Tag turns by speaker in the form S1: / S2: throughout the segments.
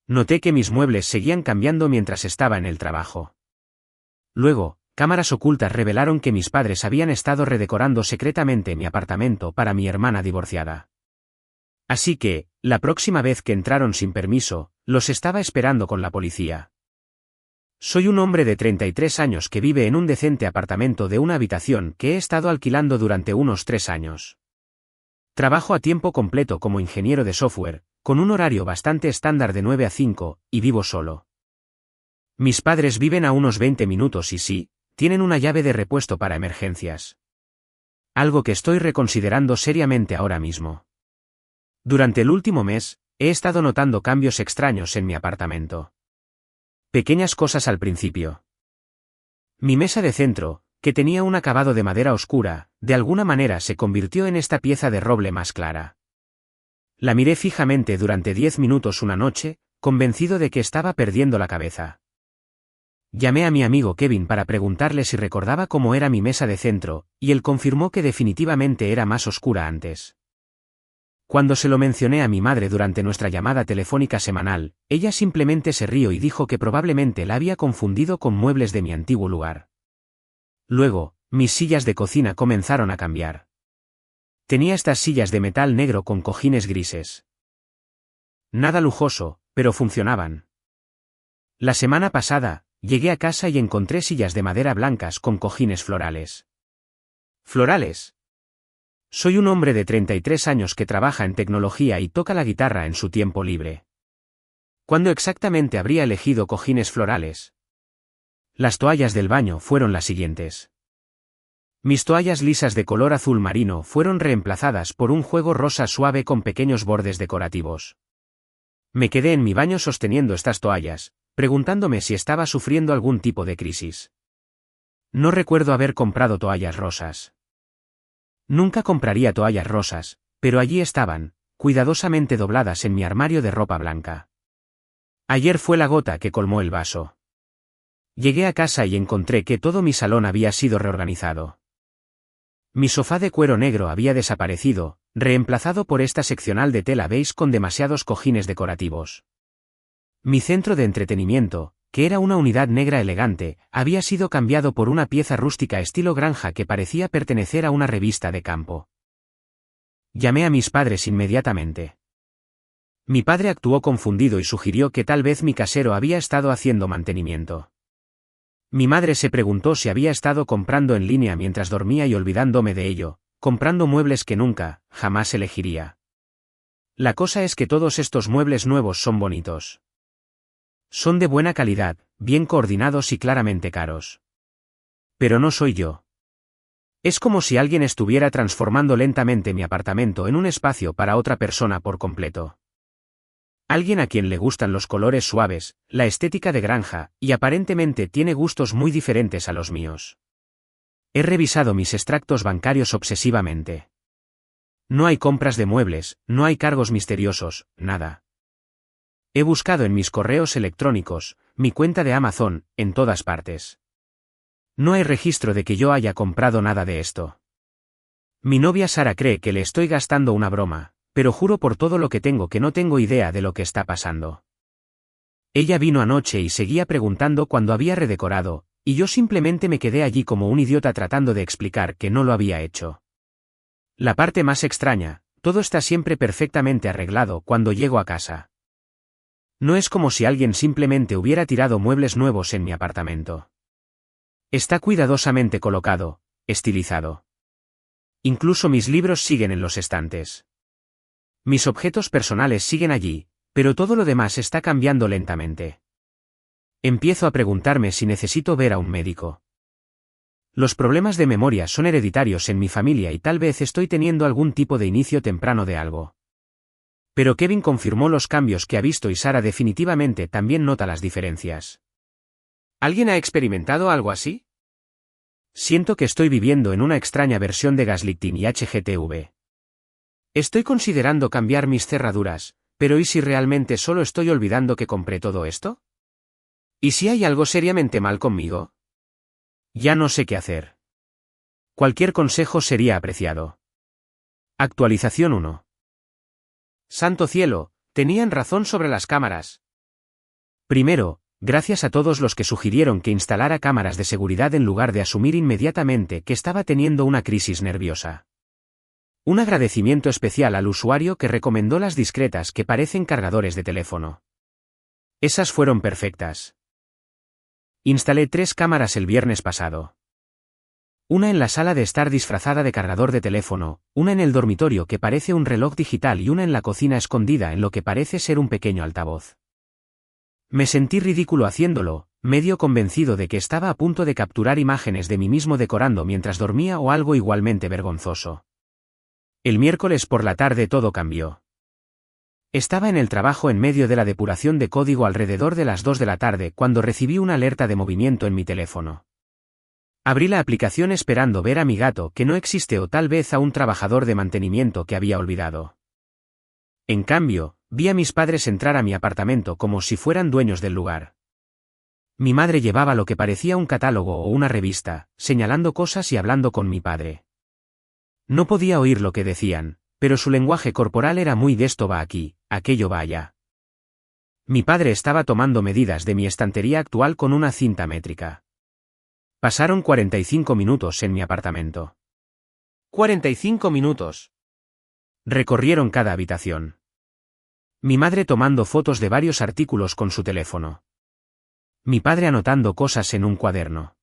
S1: Noté que mis muebles seguían cambiando mientras estaba en el trabajo. Luego, cámaras ocultas revelaron que mis padres habían estado redecorando secretamente mi apartamento para mi hermana divorciada. Así que, la próxima vez que entraron sin permiso, los estaba esperando con la policía. Soy un hombre de 33 años que vive en un decente apartamento de una habitación que he estado alquilando durante unos 3 años. Trabajo a tiempo completo como ingeniero de software, con un horario bastante estándar de 9 a 5, y vivo solo. Mis padres viven a unos 20 minutos y sí, tienen una llave de repuesto para emergencias. Algo que estoy reconsiderando seriamente ahora mismo. Durante el último mes, he estado notando cambios extraños en mi apartamento. Pequeñas cosas al principio. Mi mesa de centro, que tenía un acabado de madera oscura, de alguna manera se convirtió en esta pieza de roble más clara. La miré fijamente durante 10 minutos una noche, convencido de que estaba perdiendo la cabeza. Llamé a mi amigo Kevin para preguntarle si recordaba cómo era mi mesa de centro, y él confirmó que definitivamente era más oscura antes. Cuando se lo mencioné a mi madre durante nuestra llamada telefónica semanal, ella simplemente se rió y dijo que probablemente la había confundido con muebles de mi antiguo lugar. Luego, mis sillas de cocina comenzaron a cambiar. Tenía estas sillas de metal negro con cojines grises. Nada lujoso, pero funcionaban. La semana pasada, llegué a casa y encontré sillas de madera blancas con cojines florales. ¿Florales? Soy un hombre de 33 años que trabaja en tecnología y toca la guitarra en su tiempo libre. ¿Cuándo exactamente habría elegido cojines florales? Las toallas del baño fueron las siguientes. Mis toallas lisas de color azul marino fueron reemplazadas por un juego rosa suave con pequeños bordes decorativos. Me quedé en mi baño sosteniendo estas toallas, preguntándome si estaba sufriendo algún tipo de crisis. No recuerdo haber comprado toallas rosas. Nunca compraría toallas rosas, pero allí estaban, cuidadosamente dobladas en mi armario de ropa blanca. Ayer fue la gota que colmó el vaso. Llegué a casa y encontré que todo mi salón había sido reorganizado. Mi sofá de cuero negro había desaparecido, reemplazado por esta seccional de tela beige con demasiados cojines decorativos. Mi centro de entretenimiento, que era una unidad negra elegante, había sido cambiado por una pieza rústica estilo granja que parecía pertenecer a una revista de campo. Llamé a mis padres inmediatamente. Mi padre actuó confundido y sugirió que tal vez mi casero había estado haciendo mantenimiento. Mi madre se preguntó si había estado comprando en línea mientras dormía y olvidándome de ello, comprando muebles que nunca, jamás elegiría. La cosa es que todos estos muebles nuevos son bonitos. Son de buena calidad, bien coordinados y claramente caros. Pero no soy yo. Es como si alguien estuviera transformando lentamente mi apartamento en un espacio para otra persona por completo. Alguien a quien le gustan los colores suaves, la estética de granja, y aparentemente tiene gustos muy diferentes a los míos. He revisado mis extractos bancarios obsesivamente. No hay compras de muebles, no hay cargos misteriosos, nada. He buscado en mis correos electrónicos, mi cuenta de Amazon, en todas partes. No hay registro de que yo haya comprado nada de esto. Mi novia Sara cree que le estoy gastando una broma, pero juro por todo lo que tengo que no tengo idea de lo que está pasando. Ella vino anoche y seguía preguntando cuándo había redecorado, y yo simplemente me quedé allí como un idiota tratando de explicar que no lo había hecho. La parte más extraña, todo está siempre perfectamente arreglado cuando llego a casa. No es como si alguien simplemente hubiera tirado muebles nuevos en mi apartamento. Está cuidadosamente colocado, estilizado. Incluso mis libros siguen en los estantes. Mis objetos personales siguen allí, pero todo lo demás está cambiando lentamente. Empiezo a preguntarme si necesito ver a un médico. Los problemas de memoria son hereditarios en mi familia y tal vez estoy teniendo algún tipo de inicio temprano de algo. Pero Kevin confirmó los cambios que ha visto y Sara definitivamente también nota las diferencias. ¿Alguien ha experimentado algo así? Siento que estoy viviendo en una extraña versión de gaslighting y HGTV. Estoy considerando cambiar mis cerraduras, pero ¿y si realmente solo estoy olvidando que compré todo esto? ¿Y si hay algo seriamente mal conmigo? Ya no sé qué hacer. Cualquier consejo sería apreciado. Actualización 1. Santo cielo, tenían razón sobre las cámaras. Primero, gracias a todos los que sugirieron que instalara cámaras de seguridad en lugar de asumir inmediatamente que estaba teniendo una crisis nerviosa. Un agradecimiento especial al usuario que recomendó las discretas que parecen cargadores de teléfono. Esas fueron perfectas. Instalé 3 cámaras el viernes pasado. Una en la sala de estar disfrazada de cargador de teléfono, una en el dormitorio que parece un reloj digital y una en la cocina escondida en lo que parece ser un pequeño altavoz. Me sentí ridículo haciéndolo, medio convencido de que estaba a punto de capturar imágenes de mí mismo decorando mientras dormía o algo igualmente vergonzoso. El miércoles por la tarde todo cambió. Estaba en el trabajo en medio de la depuración de código alrededor de las 2 de la tarde cuando recibí una alerta de movimiento en mi teléfono. Abrí la aplicación esperando ver a mi gato que no existe o tal vez a un trabajador de mantenimiento que había olvidado. En cambio, vi a mis padres entrar a mi apartamento como si fueran dueños del lugar. Mi madre llevaba lo que parecía un catálogo o una revista, señalando cosas y hablando con mi padre. No podía oír lo que decían, pero su lenguaje corporal era muy de esto va aquí, aquello va allá. Mi padre estaba tomando medidas de mi estantería actual con una cinta métrica. Pasaron 45 minutos en mi apartamento. 45 minutos. Recorrieron cada habitación. Mi madre tomando fotos de varios artículos con su teléfono. Mi padre anotando cosas en un cuaderno.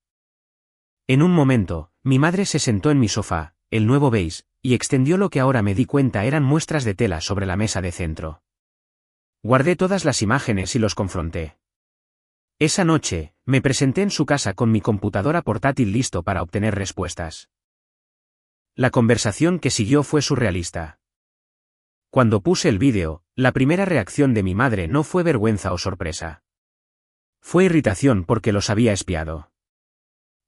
S1: En un momento, mi madre se sentó en mi sofá, el nuevo beige, y extendió lo que ahora me di cuenta eran muestras de tela sobre la mesa de centro. Guardé todas las imágenes y los confronté. Esa noche, me presenté en su casa con mi computadora portátil listo para obtener respuestas. La conversación que siguió fue surrealista. Cuando puse el vídeo, la primera reacción de mi madre no fue vergüenza o sorpresa. Fue irritación porque los había espiado.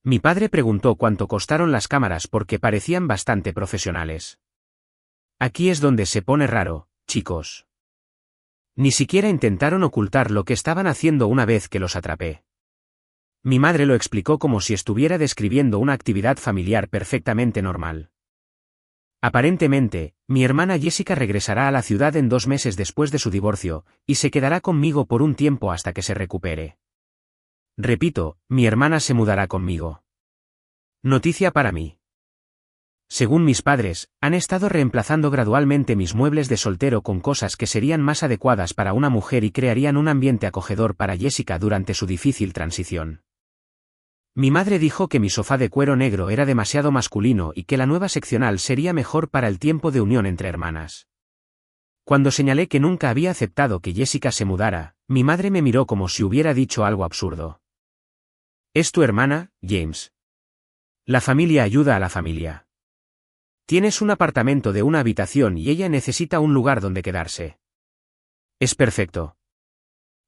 S1: Mi padre preguntó cuánto costaron las cámaras porque parecían bastante profesionales. Aquí es donde se pone raro, chicos. Ni siquiera intentaron ocultar lo que estaban haciendo una vez que los atrapé. Mi madre lo explicó como si estuviera describiendo una actividad familiar perfectamente normal. Aparentemente, mi hermana Jessica regresará a la ciudad en 2 meses después de su divorcio, y se quedará conmigo por un tiempo hasta que se recupere. Repito, mi hermana se mudará conmigo. Noticia para mí. Según mis padres, han estado reemplazando gradualmente mis muebles de soltero con cosas que serían más adecuadas para una mujer y crearían un ambiente acogedor para Jessica durante su difícil transición. Mi madre dijo que mi sofá de cuero negro era demasiado masculino y que la nueva seccional sería mejor para el tiempo de unión entre hermanas. Cuando señalé que nunca había aceptado que Jessica se mudara, mi madre me miró como si hubiera dicho algo absurdo. ¿Es tu hermana, James? La familia ayuda a la familia. Tienes un apartamento de una habitación y ella necesita un lugar donde quedarse. Es perfecto.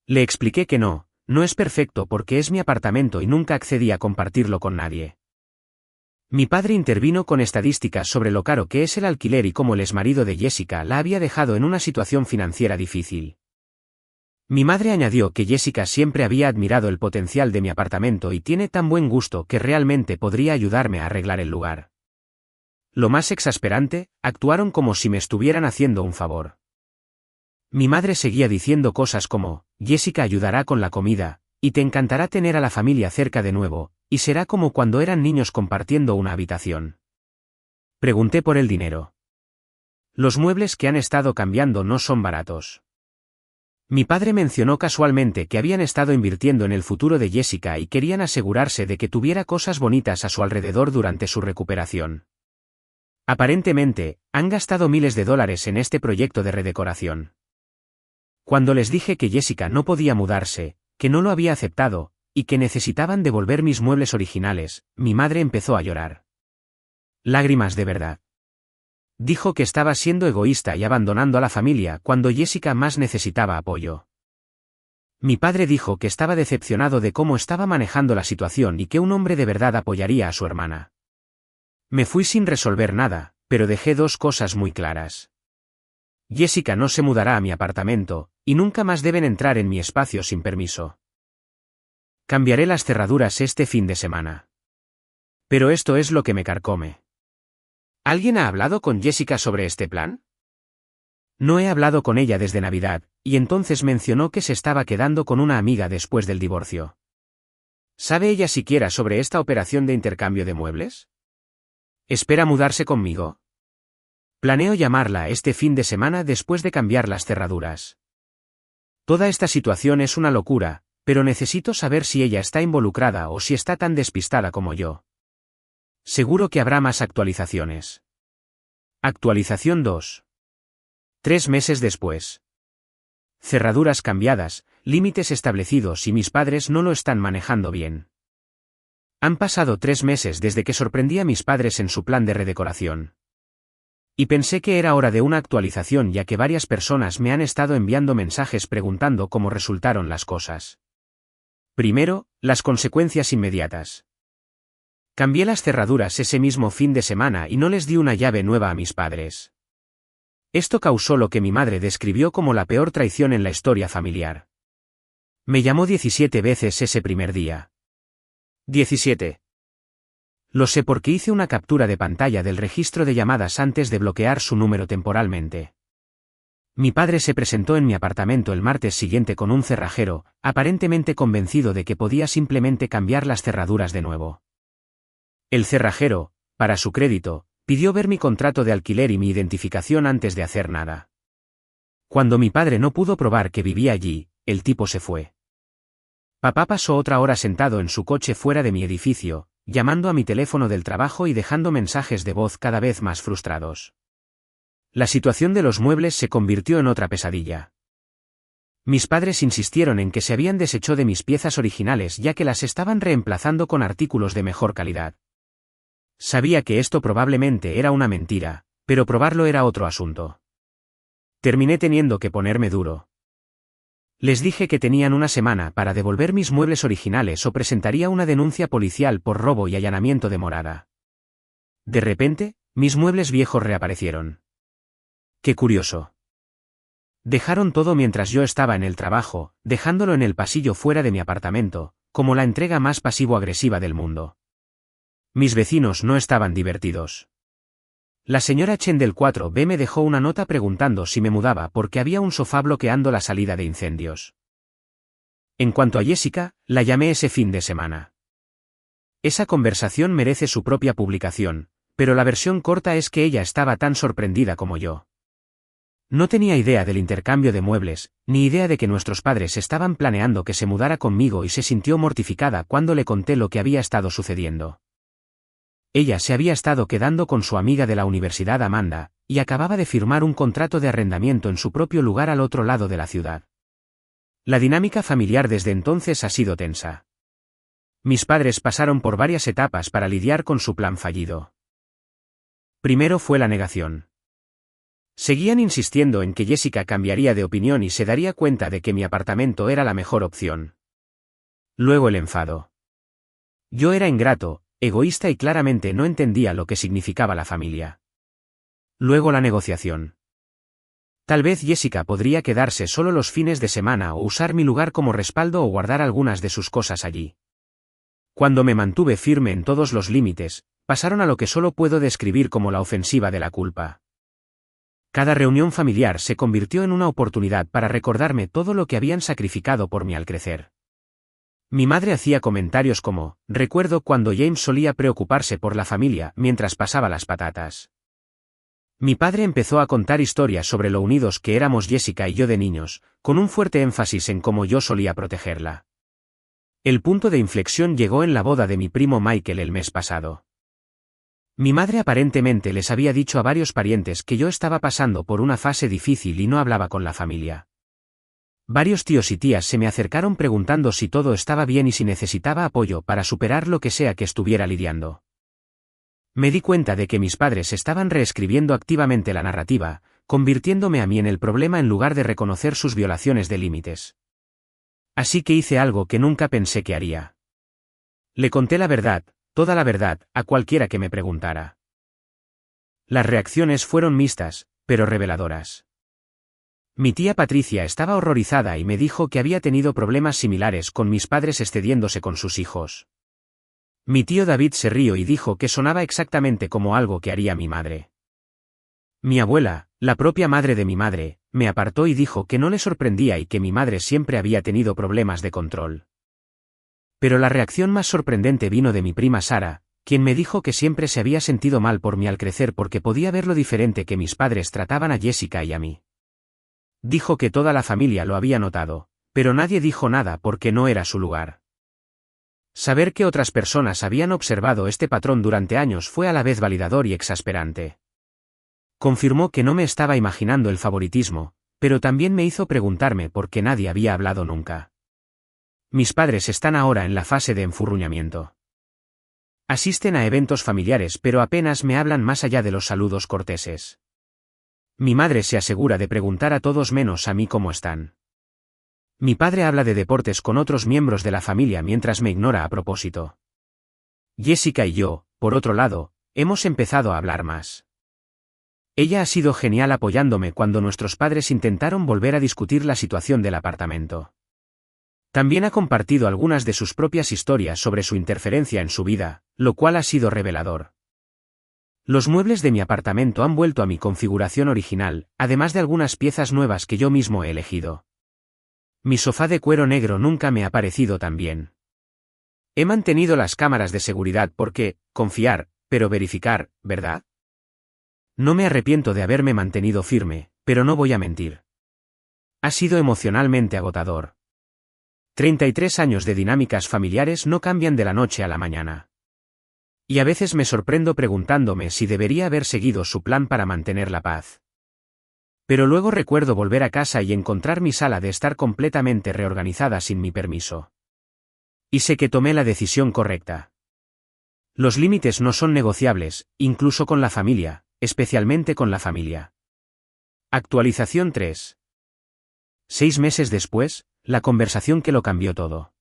S1: Le expliqué que no es perfecto porque es mi apartamento y nunca accedí a compartirlo con nadie. Mi padre intervino con estadísticas sobre lo caro que es el alquiler y cómo el exmarido de Jessica la había dejado en una situación financiera difícil. Mi madre añadió que Jessica siempre había admirado el potencial de mi apartamento y tiene tan buen gusto que realmente podría ayudarme a arreglar el lugar. Lo más exasperante, actuaron como si me estuvieran haciendo un favor. Mi madre seguía diciendo cosas como, Jessica ayudará con la comida, y te encantará tener a la familia cerca de nuevo, y será como cuando eran niños compartiendo una habitación. Pregunté por el dinero. Los muebles que han estado cambiando no son baratos. Mi padre mencionó casualmente que habían estado invirtiendo en el futuro de Jessica y querían asegurarse de que tuviera cosas bonitas a su alrededor durante su recuperación. Aparentemente, han gastado miles de dólares en este proyecto de redecoración. Cuando les dije que Jessica no podía mudarse, que no lo había aceptado, y que necesitaban devolver mis muebles originales, mi madre empezó a llorar. Lágrimas de verdad. Dijo que estaba siendo egoísta y abandonando a la familia cuando Jessica más necesitaba apoyo. Mi padre dijo que estaba decepcionado de cómo estaba manejando la situación y que un hombre de verdad apoyaría a su hermana. Me fui sin resolver nada, pero dejé 2 cosas muy claras. Jessica no se mudará a mi apartamento, y nunca más deben entrar en mi espacio sin permiso. Cambiaré las cerraduras este fin de semana. Pero esto es lo que me carcome. ¿Alguien ha hablado con Jessica sobre este plan? No he hablado con ella desde Navidad, y entonces mencionó que se estaba quedando con una amiga después del divorcio. ¿Sabe ella siquiera sobre esta operación de intercambio de muebles? ¿Espera mudarse conmigo? Planeo llamarla este fin de semana después de cambiar las cerraduras. Toda esta situación es una locura, pero necesito saber si ella está involucrada o si está tan despistada como yo. Seguro que habrá más actualizaciones. Actualización 2. 3 meses después. Cerraduras cambiadas, límites establecidos y mis padres no lo están manejando bien. Han pasado 3 meses desde que sorprendí a mis padres en su plan de redecoración. Y pensé que era hora de una actualización ya que varias personas me han estado enviando mensajes preguntando cómo resultaron las cosas. Primero, las consecuencias inmediatas. Cambié las cerraduras ese mismo fin de semana y no les di una llave nueva a mis padres. Esto causó lo que mi madre describió como la peor traición en la historia familiar. Me llamó 17 veces ese primer día. 17. Lo sé porque hice una captura de pantalla del registro de llamadas antes de bloquear su número temporalmente. Mi padre se presentó en mi apartamento el martes siguiente con un cerrajero, aparentemente convencido de que podía simplemente cambiar las cerraduras de nuevo. El cerrajero, para su crédito, pidió ver mi contrato de alquiler y mi identificación antes de hacer nada. Cuando mi padre no pudo probar que vivía allí, el tipo se fue. Papá pasó otra hora sentado en su coche fuera de mi edificio, llamando a mi teléfono del trabajo y dejando mensajes de voz cada vez más frustrados. La situación de los muebles se convirtió en otra pesadilla. Mis padres insistieron en que se habían deshecho de mis piezas originales ya que las estaban reemplazando con artículos de mejor calidad. Sabía que esto probablemente era una mentira, pero probarlo era otro asunto. Terminé teniendo que ponerme duro. Les dije que tenían una semana para devolver mis muebles originales o presentaría una denuncia policial por robo y allanamiento de morada. De repente, mis muebles viejos reaparecieron. Qué curioso. Dejaron todo mientras yo estaba en el trabajo, dejándolo en el pasillo fuera de mi apartamento, como la entrega más pasivo-agresiva del mundo. Mis vecinos no estaban divertidos. La señora Chen del 4B me dejó una nota preguntando si me mudaba porque había un sofá bloqueando la salida de incendios. En cuanto a Jessica, la llamé ese fin de semana. Esa conversación merece su propia publicación, pero la versión corta es que ella estaba tan sorprendida como yo. No tenía idea del intercambio de muebles, ni idea de que nuestros padres estaban planeando que se mudara conmigo y se sintió mortificada cuando le conté lo que había estado sucediendo. Ella se había estado quedando con su amiga de la universidad Amanda, y acababa de firmar un contrato de arrendamiento en su propio lugar al otro lado de la ciudad. La dinámica familiar desde entonces ha sido tensa. Mis padres pasaron por varias etapas para lidiar con su plan fallido. Primero fue la negación. Seguían insistiendo en que Jessica cambiaría de opinión y se daría cuenta de que mi apartamento era la mejor opción. Luego el enfado. Yo era ingrato, egoísta y claramente no entendía lo que significaba la familia. Luego la negociación. Tal vez Jessica podría quedarse solo los fines de semana o usar mi lugar como respaldo o guardar algunas de sus cosas allí. Cuando me mantuve firme en todos los límites, pasaron a lo que solo puedo describir como la ofensiva de la culpa. Cada reunión familiar se convirtió en una oportunidad para recordarme todo lo que habían sacrificado por mí al crecer. Mi madre hacía comentarios como, recuerdo cuando James solía preocuparse por la familia mientras pasaba las patatas. Mi padre empezó a contar historias sobre lo unidos que éramos Jessica y yo de niños, con un fuerte énfasis en cómo yo solía protegerla. El punto de inflexión llegó en la boda de mi primo Michael el mes pasado. Mi madre aparentemente les había dicho a varios parientes que yo estaba pasando por una fase difícil y no hablaba con la familia. Varios tíos y tías se me acercaron preguntando si todo estaba bien y si necesitaba apoyo para superar lo que sea que estuviera lidiando. Me di cuenta de que mis padres estaban reescribiendo activamente la narrativa, convirtiéndome a mí en el problema en lugar de reconocer sus violaciones de límites. Así que hice algo que nunca pensé que haría. Le conté la verdad, toda la verdad, a cualquiera que me preguntara. Las reacciones fueron mixtas, pero reveladoras. Mi tía Patricia estaba horrorizada y me dijo que había tenido problemas similares con mis padres excediéndose con sus hijos. Mi tío David se rió y dijo que sonaba exactamente como algo que haría mi madre. Mi abuela, la propia madre de mi madre, me apartó y dijo que no le sorprendía y que mi madre siempre había tenido problemas de control. Pero la reacción más sorprendente vino de mi prima Sara, quien me dijo que siempre se había sentido mal por mí al crecer porque podía ver lo diferente que mis padres trataban a Jessica y a mí. Dijo que toda la familia lo había notado, pero nadie dijo nada porque no era su lugar. Saber que otras personas habían observado este patrón durante años fue a la vez validador y exasperante. Confirmó que no me estaba imaginando el favoritismo, pero también me hizo preguntarme por qué nadie había hablado nunca. Mis padres están ahora en la fase de enfurruñamiento. Asisten a eventos familiares pero apenas me hablan más allá de los saludos corteses. Mi madre se asegura de preguntar a todos menos a mí cómo están. Mi padre habla de deportes con otros miembros de la familia mientras me ignora a propósito. Jessica y yo, por otro lado, hemos empezado a hablar más. Ella ha sido genial apoyándome cuando nuestros padres intentaron volver a discutir la situación del apartamento. También ha compartido algunas de sus propias historias sobre su interferencia en su vida, lo cual ha sido revelador. Los muebles de mi apartamento han vuelto a mi configuración original, además de algunas piezas nuevas que yo mismo he elegido. Mi sofá de cuero negro nunca me ha parecido tan bien. He mantenido las cámaras de seguridad porque, confiar, pero verificar, ¿verdad? No me arrepiento de haberme mantenido firme, pero no voy a mentir. Ha sido emocionalmente agotador. 33 años de dinámicas familiares no cambian de la noche a la mañana. Y a veces me sorprendo preguntándome si debería haber seguido su plan para mantener la paz. Pero luego recuerdo volver a casa y encontrar mi sala de estar completamente reorganizada sin mi permiso. Y sé que tomé la decisión correcta. Los límites no son negociables, incluso con la familia, especialmente con la familia. Actualización 3. 6 meses después, la conversación que lo cambió todo.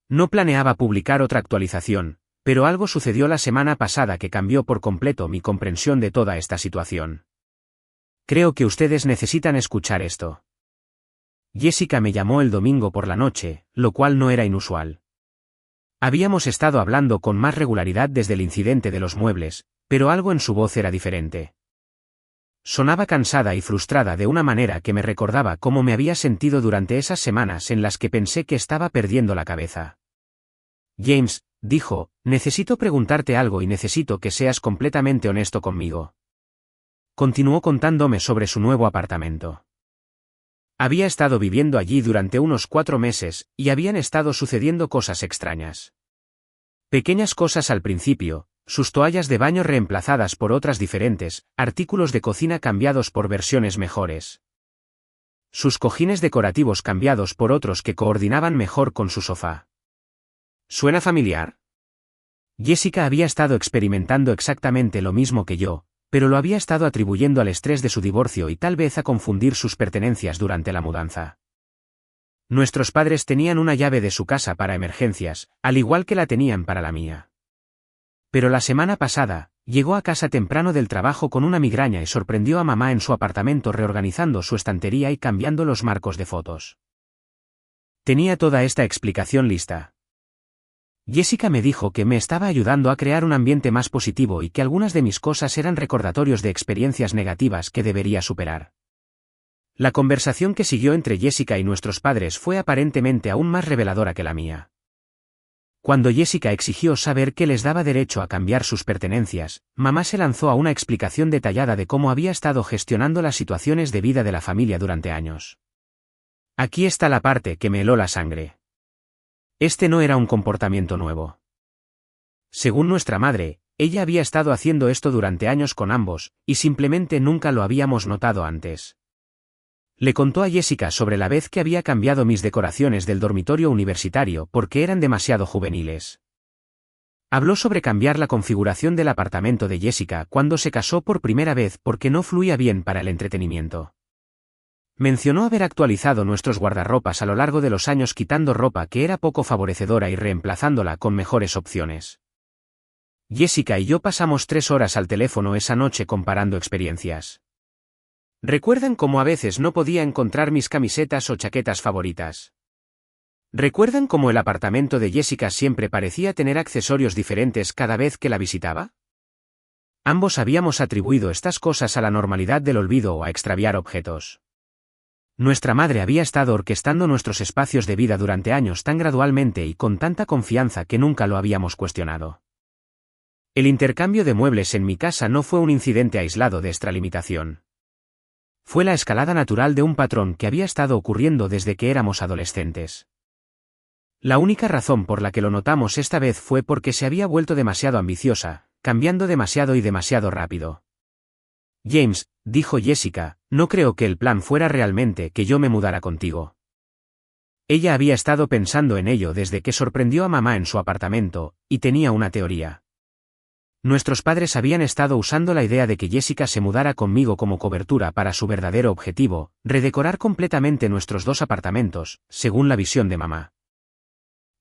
S1: No planeaba publicar otra actualización, pero algo sucedió la semana pasada que cambió por completo mi comprensión de toda esta situación. Creo que ustedes necesitan escuchar esto. Jessica me llamó el domingo por la noche, lo cual no era inusual. Habíamos estado hablando con más regularidad desde el incidente de los muebles, pero algo en su voz era diferente. Sonaba cansada y frustrada de una manera que me recordaba cómo me había sentido durante esas semanas en las que pensé que estaba perdiendo la cabeza. James, dijo, necesito preguntarte algo y necesito que seas completamente honesto conmigo. Continuó contándome sobre su nuevo apartamento. Había estado viviendo allí durante unos 4 meses, y habían estado sucediendo cosas extrañas. Pequeñas cosas al principio, sus toallas de baño reemplazadas por otras diferentes, artículos de cocina cambiados por versiones mejores. Sus cojines decorativos cambiados por otros que coordinaban mejor con su sofá. ¿Suena familiar? Jessica había estado experimentando exactamente lo mismo que yo, pero lo había estado atribuyendo al estrés de su divorcio y tal vez a confundir sus pertenencias durante la mudanza. Nuestros padres tenían una llave de su casa para emergencias, al igual que la tenían para la mía. Pero la semana pasada, llegó a casa temprano del trabajo con una migraña y sorprendió a mamá en su apartamento reorganizando su estantería y cambiando los marcos de fotos. Tenía toda esta explicación lista. Jessica me dijo que me estaba ayudando a crear un ambiente más positivo y que algunas de mis cosas eran recordatorios de experiencias negativas que debería superar. La conversación que siguió entre Jessica y nuestros padres fue aparentemente aún más reveladora que la mía. Cuando Jessica exigió saber qué les daba derecho a cambiar sus pertenencias, mamá se lanzó a una explicación detallada de cómo había estado gestionando las situaciones de vida de la familia durante años. Aquí está la parte que me heló la sangre. Este no era un comportamiento nuevo. Según nuestra madre, ella había estado haciendo esto durante años con ambos, y simplemente nunca lo habíamos notado antes. Le contó a Jessica sobre la vez que había cambiado mis decoraciones del dormitorio universitario porque eran demasiado juveniles. Habló sobre cambiar la configuración del apartamento de Jessica cuando se casó por primera vez porque no fluía bien para el entretenimiento. Mencionó haber actualizado nuestros guardarropas a lo largo de los años quitando ropa que era poco favorecedora y reemplazándola con mejores opciones. Jessica y yo pasamos 3 horas al teléfono esa noche comparando experiencias. ¿Recuerdan cómo a veces no podía encontrar mis camisetas o chaquetas favoritas? ¿Recuerdan cómo el apartamento de Jessica siempre parecía tener accesorios diferentes cada vez que la visitaba? Ambos habíamos atribuido estas cosas a la normalidad del olvido o a extraviar objetos. Nuestra madre había estado orquestando nuestros espacios de vida durante años tan gradualmente y con tanta confianza que nunca lo habíamos cuestionado. El intercambio de muebles en mi casa no fue un incidente aislado de extralimitación. Fue la escalada natural de un patrón que había estado ocurriendo desde que éramos adolescentes. La única razón por la que lo notamos esta vez fue porque se había vuelto demasiado ambiciosa, cambiando demasiado y demasiado rápido. James, dijo Jessica, no creo que el plan fuera realmente que yo me mudara contigo. Ella había estado pensando en ello desde que sorprendió a mamá en su apartamento, y tenía una teoría. Nuestros padres habían estado usando la idea de que Jessica se mudara conmigo como cobertura para su verdadero objetivo, redecorar completamente nuestros dos apartamentos, según la visión de mamá.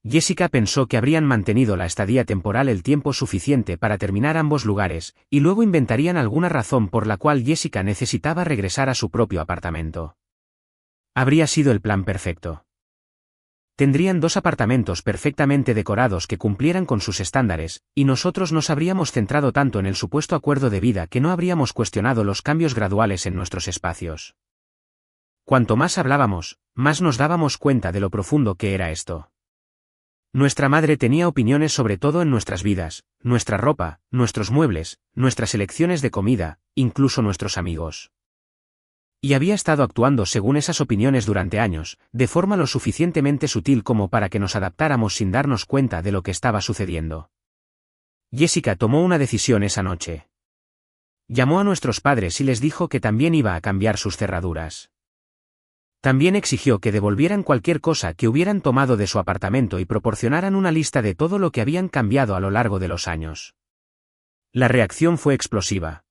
S1: Jessica pensó que habrían mantenido la estadía temporal el tiempo suficiente para terminar ambos lugares, y luego inventarían alguna razón por la cual Jessica necesitaba regresar a su propio apartamento. Habría sido el plan perfecto. Tendrían dos apartamentos perfectamente decorados que cumplieran con sus estándares, y nosotros nos habríamos centrado tanto en el supuesto acuerdo de vida que no habríamos cuestionado los cambios graduales en nuestros espacios. Cuanto más hablábamos, más nos dábamos cuenta de lo profundo que era esto. Nuestra madre tenía opiniones sobre todo en nuestras vidas, nuestra ropa, nuestros muebles, nuestras elecciones de comida, incluso nuestros amigos. Y había estado actuando según esas opiniones durante años, de forma lo suficientemente sutil como para que nos adaptáramos sin darnos cuenta de lo que estaba sucediendo. Jessica tomó una decisión esa noche. Llamó a nuestros padres y les dijo que también iba a cambiar sus cerraduras. También exigió que devolvieran cualquier cosa que hubieran tomado de su apartamento y proporcionaran una lista de todo lo que habían cambiado a lo largo de los años. La reacción fue explosiva.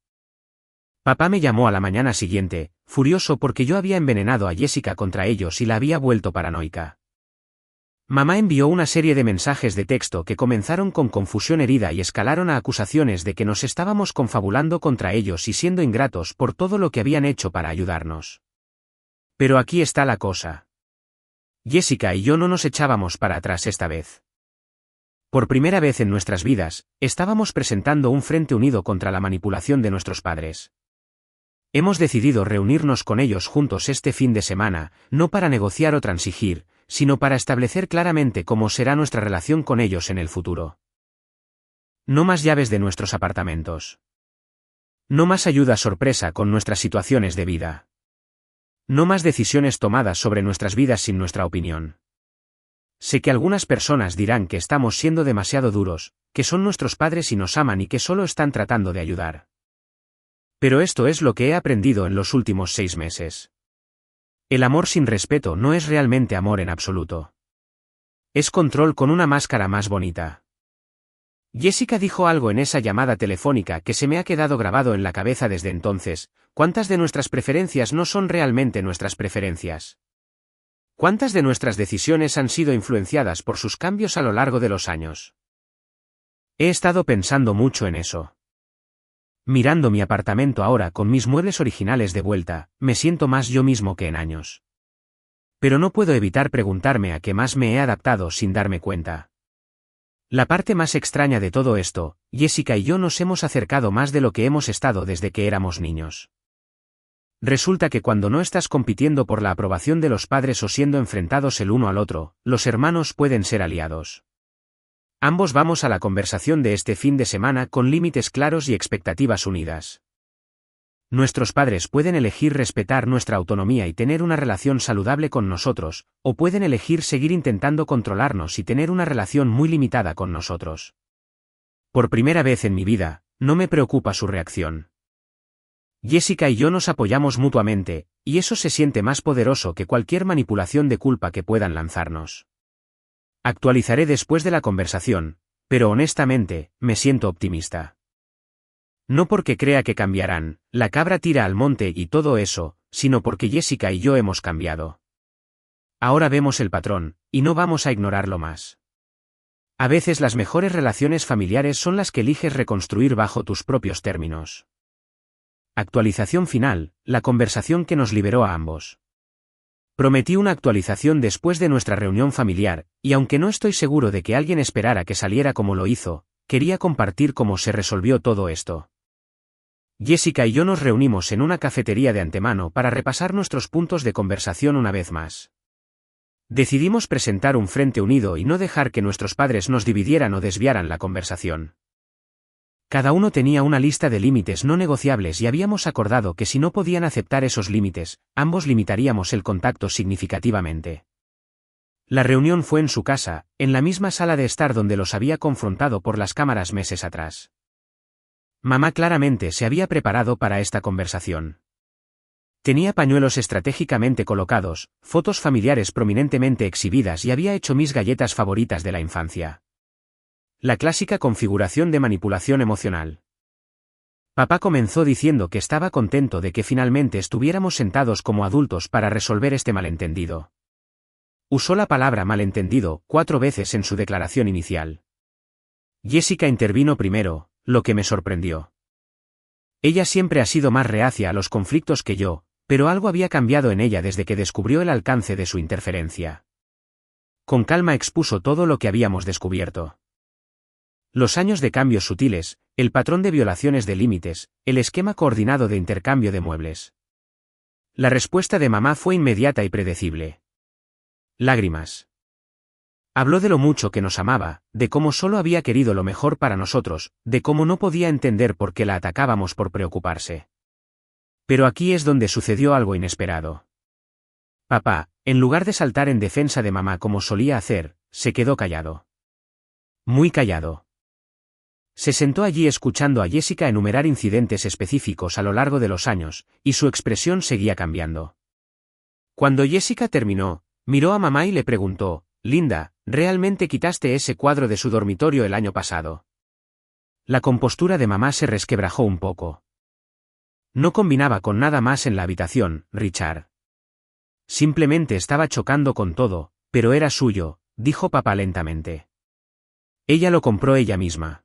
S1: Papá me llamó a la mañana siguiente, furioso porque yo había envenenado a Jessica contra ellos y la había vuelto paranoica. Mamá envió una serie de mensajes de texto que comenzaron con confusión herida y escalaron a acusaciones de que nos estábamos confabulando contra ellos y siendo ingratos por todo lo que habían hecho para ayudarnos. Pero aquí está la cosa. Jessica y yo no nos echábamos para atrás esta vez. Por primera vez en nuestras vidas, estábamos presentando un frente unido contra la manipulación de nuestros padres. Hemos decidido reunirnos con ellos juntos este fin de semana, no para negociar o transigir, sino para establecer claramente cómo será nuestra relación con ellos en el futuro. No más llaves de nuestros apartamentos. No más ayuda sorpresa con nuestras situaciones de vida. No más decisiones tomadas sobre nuestras vidas sin nuestra opinión. Sé que algunas personas dirán que estamos siendo demasiado duros, que son nuestros padres y nos aman y que solo están tratando de ayudar. Pero esto es lo que he aprendido en los últimos 6 meses. El amor sin respeto no es realmente amor en absoluto. Es control con una máscara más bonita. Jessica dijo algo en esa llamada telefónica que se me ha quedado grabado en la cabeza desde entonces: ¿cuántas de nuestras preferencias no son realmente nuestras preferencias? ¿Cuántas de nuestras decisiones han sido influenciadas por sus cambios a lo largo de los años? He estado pensando mucho en eso. Mirando mi apartamento ahora con mis muebles originales de vuelta, me siento más yo mismo que en años. Pero no puedo evitar preguntarme a qué más me he adaptado sin darme cuenta. La parte más extraña de todo esto: Jessica y yo nos hemos acercado más de lo que hemos estado desde que éramos niños. Resulta que cuando no estás compitiendo por la aprobación de los padres o siendo enfrentados el uno al otro, los hermanos pueden ser aliados. Ambos vamos a la conversación de este fin de semana con límites claros y expectativas unidas. Nuestros padres pueden elegir respetar nuestra autonomía y tener una relación saludable con nosotros, o pueden elegir seguir intentando controlarnos y tener una relación muy limitada con nosotros. Por primera vez en mi vida, no me preocupa su reacción. Jessica y yo nos apoyamos mutuamente, y eso se siente más poderoso que cualquier manipulación de culpa que puedan lanzarnos. Actualizaré después de la conversación, pero honestamente, me siento optimista. No porque crea que cambiarán, la cabra tira al monte y todo eso, sino porque Jessica y yo hemos cambiado. Ahora vemos el patrón, y no vamos a ignorarlo más. A veces las mejores relaciones familiares son las que eliges reconstruir bajo tus propios términos. Actualización final: la conversación que nos liberó a ambos. Prometí una actualización después de nuestra reunión familiar, y aunque no estoy seguro de que alguien esperara que saliera como lo hizo, quería compartir cómo se resolvió todo esto. Jessica y yo nos reunimos en una cafetería de antemano para repasar nuestros puntos de conversación una vez más. Decidimos presentar un frente unido y no dejar que nuestros padres nos dividieran o desviaran la conversación. Cada uno tenía una lista de límites no negociables y habíamos acordado que si no podían aceptar esos límites, ambos limitaríamos el contacto significativamente. La reunión fue en su casa, en la misma sala de estar donde los había confrontado por las cámaras meses atrás. Mamá claramente se había preparado para esta conversación. Tenía pañuelos estratégicamente colocados, fotos familiares prominentemente exhibidas y había hecho mis galletas favoritas de la infancia. La clásica configuración de manipulación emocional. Papá comenzó diciendo que estaba contento de que finalmente estuviéramos sentados como adultos para resolver este malentendido. Usó la palabra malentendido 4 veces en su declaración inicial. Jessica intervino primero, lo que me sorprendió. Ella siempre ha sido más reacia a los conflictos que yo, pero algo había cambiado en ella desde que descubrió el alcance de su interferencia. Con calma expuso todo lo que habíamos descubierto. Los años de cambios sutiles, el patrón de violaciones de límites, el esquema coordinado de intercambio de muebles. La respuesta de mamá fue inmediata y predecible. Lágrimas. Habló de lo mucho que nos amaba, de cómo solo había querido lo mejor para nosotros, de cómo no podía entender por qué la atacábamos por preocuparse. Pero aquí es donde sucedió algo inesperado. Papá, en lugar de saltar en defensa de mamá como solía hacer, se quedó callado. Muy callado. Se sentó allí escuchando a Jessica enumerar incidentes específicos a lo largo de los años, y su expresión seguía cambiando. Cuando Jessica terminó, miró a mamá y le preguntó, «Linda, ¿realmente quitaste ese cuadro de su dormitorio el año pasado?» La compostura de mamá se resquebrajó un poco. No combinaba con nada más en la habitación, Richard. Simplemente estaba chocando con todo, pero era suyo, dijo papá lentamente. Ella lo compró ella misma.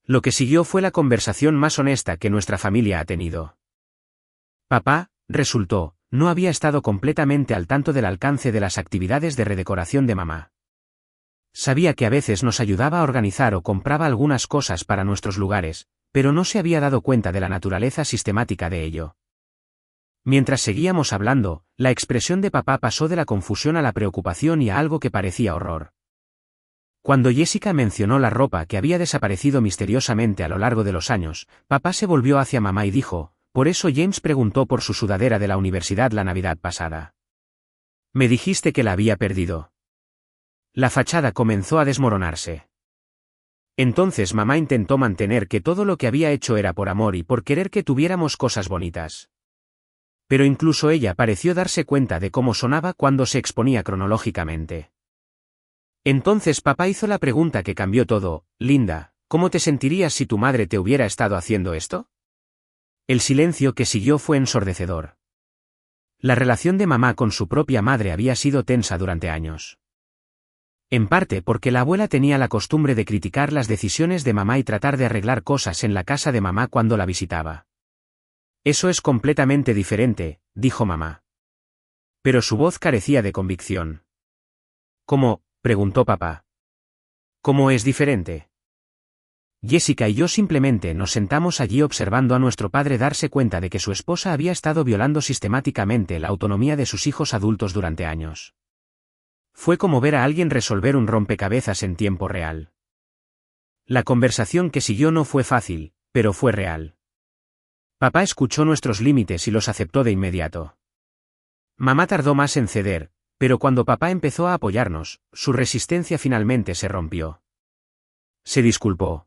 S1: Lo que siguió fue la conversación más honesta que nuestra familia ha tenido. Papá, resultó, no había estado completamente al tanto del alcance de las actividades de redecoración de mamá. Sabía que a veces nos ayudaba a organizar o compraba algunas cosas para nuestros lugares, pero no se había dado cuenta de la naturaleza sistemática de ello. Mientras seguíamos hablando, la expresión de papá pasó de la confusión a la preocupación y a algo que parecía horror. Cuando Jessica mencionó la ropa que había desaparecido misteriosamente a lo largo de los años, papá se volvió hacia mamá y dijo, «Por eso James preguntó por su sudadera de la universidad la Navidad pasada. Me dijiste que la había perdido». La fachada comenzó a desmoronarse. Entonces mamá intentó mantener que todo lo que había hecho era por amor y por querer que tuviéramos cosas bonitas. Pero incluso ella pareció darse cuenta de cómo sonaba cuando se exponía cronológicamente. Entonces papá hizo la pregunta que cambió todo, «Linda, ¿cómo te sentirías si tu madre te hubiera estado haciendo esto?» El silencio que siguió fue ensordecedor. La relación de mamá con su propia madre había sido tensa durante años. En parte porque la abuela tenía la costumbre de criticar las decisiones de mamá y tratar de arreglar cosas en la casa de mamá cuando la visitaba. «Eso es completamente diferente», dijo mamá. Pero su voz carecía de convicción. «¿Cómo?», preguntó papá. «¿Cómo es diferente?». Jessica y yo simplemente nos sentamos allí observando a nuestro padre darse cuenta de que su esposa había estado violando sistemáticamente la autonomía de sus hijos adultos durante años. Fue como ver a alguien resolver un rompecabezas en tiempo real. La conversación que siguió no fue fácil, pero fue real. Papá escuchó nuestros límites y los aceptó de inmediato. Mamá tardó más en ceder, pero cuando papá empezó a apoyarnos, su resistencia finalmente se rompió. Se disculpó.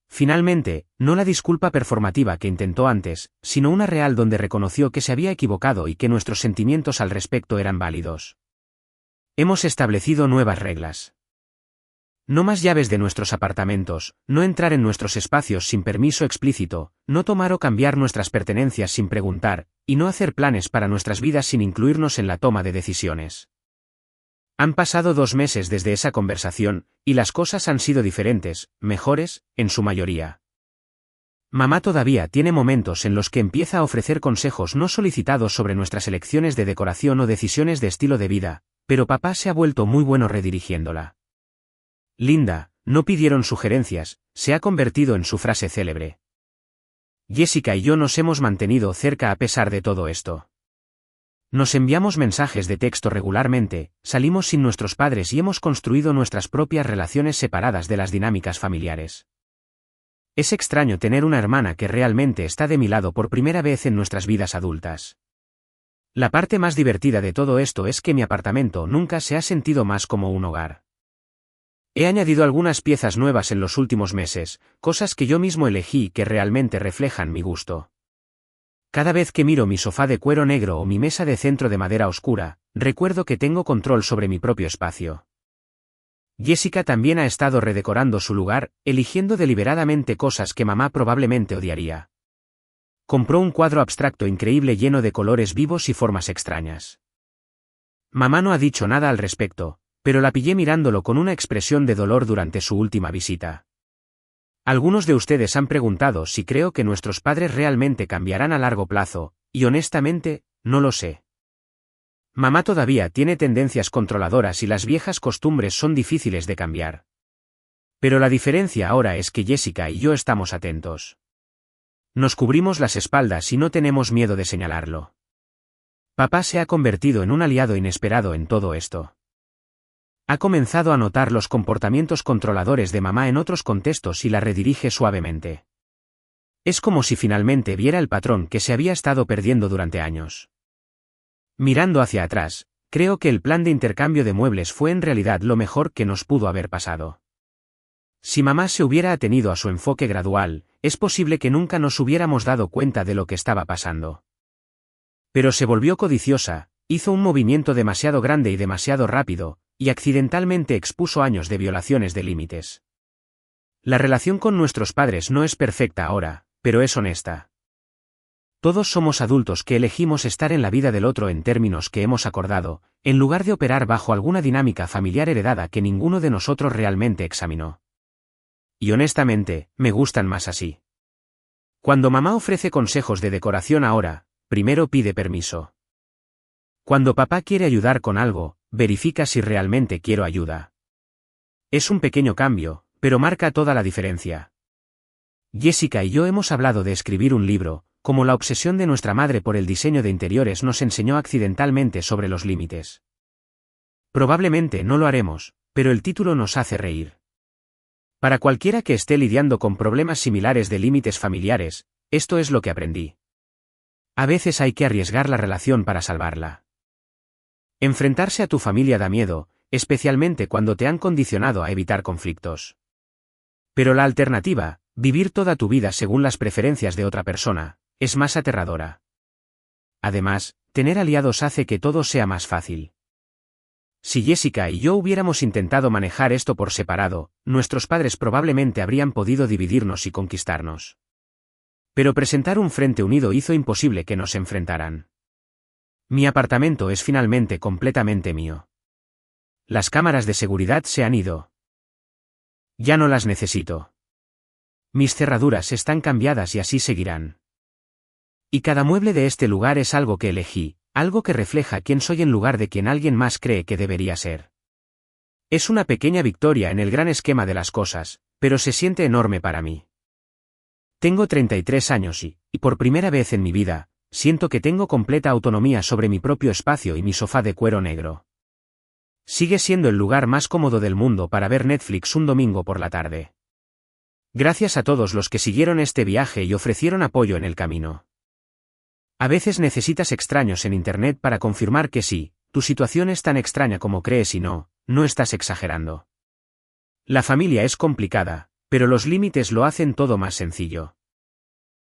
S1: Finalmente, no la disculpa performativa que intentó antes, sino una real donde reconoció que se había equivocado y que nuestros sentimientos al respecto eran válidos. Hemos establecido nuevas reglas. No más llaves de nuestros apartamentos, no entrar en nuestros espacios sin permiso explícito, no tomar o cambiar nuestras pertenencias sin preguntar, y no hacer planes para nuestras vidas sin incluirnos en la toma de decisiones. Han pasado 2 meses desde esa conversación, y las cosas han sido diferentes, mejores, en su mayoría. Mamá todavía tiene momentos en los que empieza a ofrecer consejos no solicitados sobre nuestras elecciones de decoración o decisiones de estilo de vida, pero papá se ha vuelto muy bueno redirigiéndola. «Linda, no pidieron sugerencias», se ha convertido en su frase célebre. Jessica y yo nos hemos mantenido cerca a pesar de todo esto. Nos enviamos mensajes de texto regularmente, salimos sin nuestros padres y hemos construido nuestras propias relaciones separadas de las dinámicas familiares. Es extraño tener una hermana que realmente está de mi lado por primera vez en nuestras vidas adultas. La parte más divertida de todo esto es que mi apartamento nunca se ha sentido más como un hogar. He añadido algunas piezas nuevas en los últimos meses, cosas que yo mismo elegí y que realmente reflejan mi gusto. Cada vez que miro mi sofá de cuero negro o mi mesa de centro de madera oscura, recuerdo que tengo control sobre mi propio espacio. Jessica también ha estado redecorando su lugar, eligiendo deliberadamente cosas que mamá probablemente odiaría. Compró un cuadro abstracto increíble lleno de colores vivos y formas extrañas. Mamá no ha dicho nada al respecto, pero la pillé mirándolo con una expresión de dolor durante su última visita. Algunos de ustedes han preguntado si creo que nuestros padres realmente cambiarán a largo plazo, y honestamente, no lo sé. Mamá todavía tiene tendencias controladoras y las viejas costumbres son difíciles de cambiar. Pero la diferencia ahora es que Jessica y yo estamos atentos. Nos cubrimos las espaldas y no tenemos miedo de señalarlo. Papá se ha convertido en un aliado inesperado en todo esto. Ha comenzado a notar los comportamientos controladores de mamá en otros contextos y la redirige suavemente. Es como si finalmente viera el patrón que se había estado perdiendo durante años. Mirando hacia atrás, creo que el plan de intercambio de muebles fue en realidad lo mejor que nos pudo haber pasado. Si mamá se hubiera atenido a su enfoque gradual, es posible que nunca nos hubiéramos dado cuenta de lo que estaba pasando. Pero se volvió codiciosa, hizo un movimiento demasiado grande y demasiado rápido, y accidentalmente expuso años de violaciones de límites. La relación con nuestros padres no es perfecta ahora, pero es honesta. Todos somos adultos que elegimos estar en la vida del otro en términos que hemos acordado, en lugar de operar bajo alguna dinámica familiar heredada que ninguno de nosotros realmente examinó. Y honestamente, me gustan más así. Cuando mamá ofrece consejos de decoración ahora, primero pide permiso. Cuando papá quiere ayudar con algo, verifica si realmente quiero ayuda. Es un pequeño cambio, pero marca toda la diferencia. Jessica y yo hemos hablado de escribir un libro, como la obsesión de nuestra madre por el diseño de interiores nos enseñó accidentalmente sobre los límites. Probablemente no lo haremos, pero el título nos hace reír. Para cualquiera que esté lidiando con problemas similares de límites familiares, esto es lo que aprendí. A veces hay que arriesgar la relación para salvarla. Enfrentarse a tu familia da miedo, especialmente cuando te han condicionado a evitar conflictos. Pero la alternativa, vivir toda tu vida según las preferencias de otra persona, es más aterradora. Además, tener aliados hace que todo sea más fácil. Si Jessica y yo hubiéramos intentado manejar esto por separado, nuestros padres probablemente habrían podido dividirnos y conquistarnos. Pero presentar un frente unido hizo imposible que nos enfrentaran. Mi apartamento es finalmente completamente mío. Las cámaras de seguridad se han ido. Ya no las necesito. Mis cerraduras están cambiadas y así seguirán. Y cada mueble de este lugar es algo que elegí, algo que refleja quién soy en lugar de quien alguien más cree que debería ser. Es una pequeña victoria en el gran esquema de las cosas, pero se siente enorme para mí. Tengo 33 años y, por primera vez en mi vida, siento que tengo completa autonomía sobre mi propio espacio y mi sofá de cuero negro. Sigue siendo el lugar más cómodo del mundo para ver Netflix un domingo por la tarde. Gracias a todos los que siguieron este viaje y ofrecieron apoyo en el camino. A veces necesitas extraños en Internet para confirmar que sí, tu situación es tan extraña como crees y no estás exagerando. La familia es complicada, pero los límites lo hacen todo más sencillo.